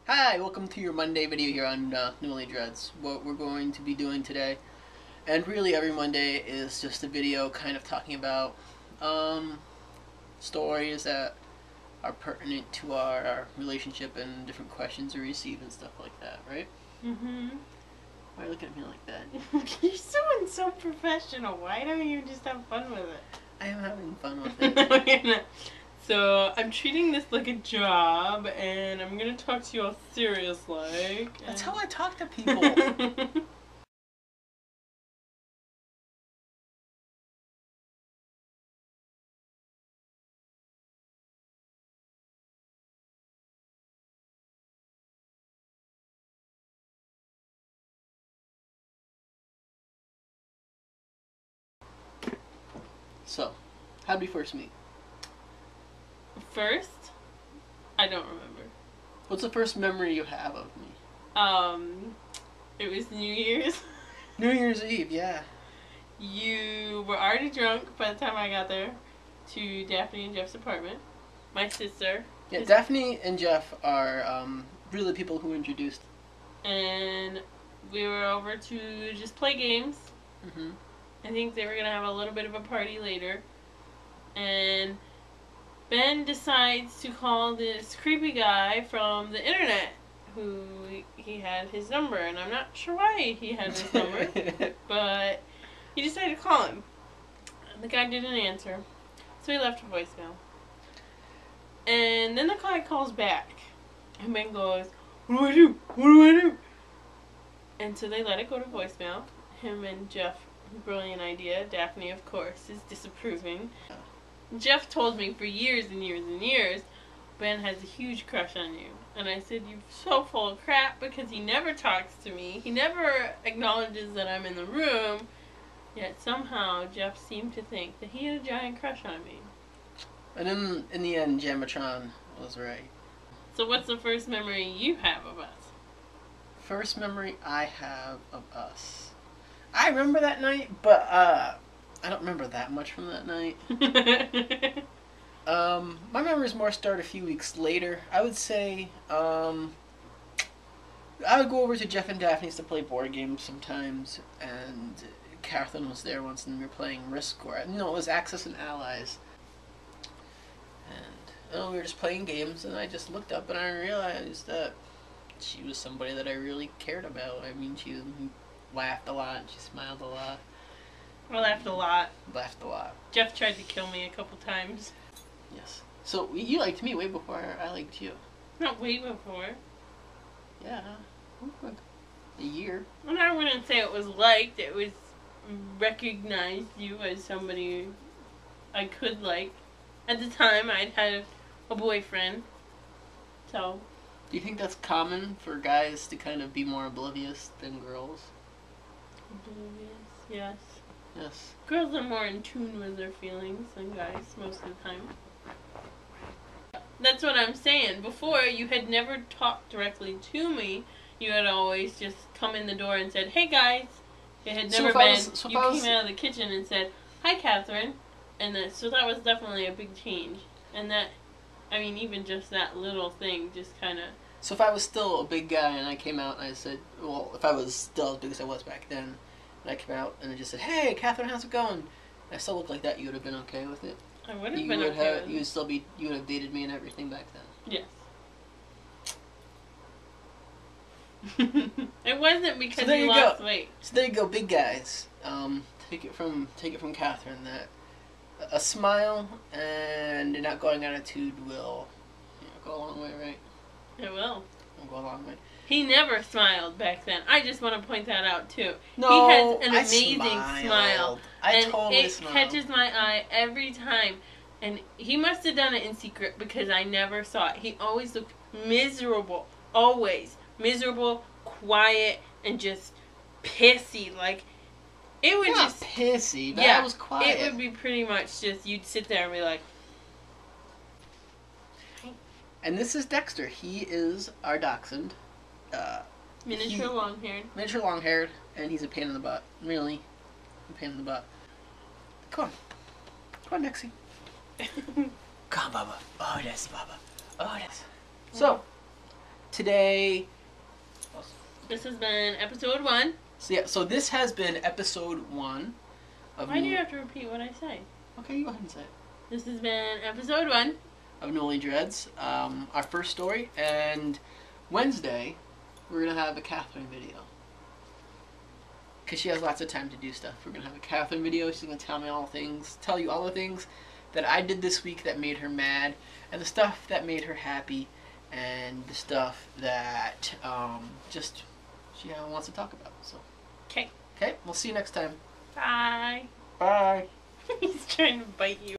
Hi, welcome to your Monday video here on Newly Dreads. What we're going to be doing today, and really every Monday, is just a video kind of talking about stories that are pertinent to our relationship and different questions we receive and stuff like that, right? Mm-hmm. Why are you looking at me like that? You're so professional. Why don't you just have fun with it? I am having fun with it. So, I'm treating this like a job, and I'm gonna talk to you all serious-like. That's how I talk to people. So, how did we first meet? First, I don't remember. What's the first memory you have of me? It was New Year's. New Year's Eve, yeah. You were already drunk by the time I got there to Daphne and Jeff's apartment. My sister. Yeah, Daphne and Jeff are really the people who introduced. And we were over to just play games. Mm-hmm. I think they were going to have a little bit of a party later. And Ben decides to call this creepy guy from the internet who he had his number. And I'm not sure why he had his number. But he decided to call him. And the guy didn't answer. So he left a voicemail. And then the guy calls back. And Ben goes, "What do I do? What do I do?" And so they let it go to voicemail. Him and Jeff, brilliant idea. Daphne, of course, is disapproving. Jeff told me for years and years and years, Ben has a huge crush on you. And I said, "You're so full of crap," because he never talks to me. He never acknowledges that I'm in the room. Yet somehow Jeff seemed to think that he had a giant crush on me. And in the end, Jammatron was right. So what's the first memory you have of us? First memory I have of us. I remember that night, but I don't remember that much from that night. My memories more start a few weeks later. I would say I would go over to Jeff and Daphne's to play board games sometimes, and Kathryn was there once, and we were playing Risk, or no, it was Axis and Allies. And we were just playing games, and I just looked up and I realized that she was somebody that I really cared about. I mean, she laughed a lot, she smiled a lot. I laughed a lot. Laughed a lot. Jeff tried to kill me a couple times. Yes. So you liked me way before I liked you. Not way before. Yeah. A year. And I wouldn't say it was liked. It was recognized you as somebody I could like. At the time, I'd had a boyfriend. So. Do you think that's common for guys to kind of be more oblivious than girls? Oblivious, yes. Yes. Girls are more in tune with their feelings than guys most of the time. That's what I'm saying. Before, you had never talked directly to me. You had always just come in the door and said, "Hey guys." It had never been, you came out of the kitchen and said, "Hi Kathryn." And so that was definitely a big change. And that, I mean, even just that little thing just kind of... So if I was still a big guy and I came out and I said, well, if I was still as big as I was back then, and I came out and I just said, "Hey, Kathryn, how's it going?" And I still look like that, you would have been okay with it? I would have been okay with it. You would still be, you would have dated me and everything back then? Yes. It wasn't because you lost weight. So there you go, big guys. Take it from Kathryn that a smile and a not going attitude will go a long way, right? It will. It'll go a long way. He never smiled back then. I just want to point that out too. No, he has an amazing smile. I totally smiled. It catches my eye every time. And he must have done it in secret because I never saw it. He always looked miserable. Always. Miserable, quiet, and just pissy. Like, it would Not just... pissy, but yeah, I was quiet. It would be pretty much just, you'd sit there and be like... And this is Dexter. He is our dachshund. Miniature long-haired. Miniature long-haired, and he's a pain in the butt. Really. A pain in the butt. Come on. Come on, Dexy. Come on, Bubba. Oh, yes, Bubba. Oh, yes. So, today. This has been episode 1. So yeah, so this has been episode 1 of. Why do you have to repeat what I say? Okay, you go ahead and say it. This has been episode 1 of Nolly Dreads, our first story, and Wednesday we're gonna have a Kathryn video because she has lots of time to do stuff. We're gonna have a Kathryn video. She's gonna tell you all the things that I did this week that made her mad, and the stuff that made her happy, and the stuff that just she wants to talk about. So, okay, we'll see you next time. bye. Bye. He's trying to bite you.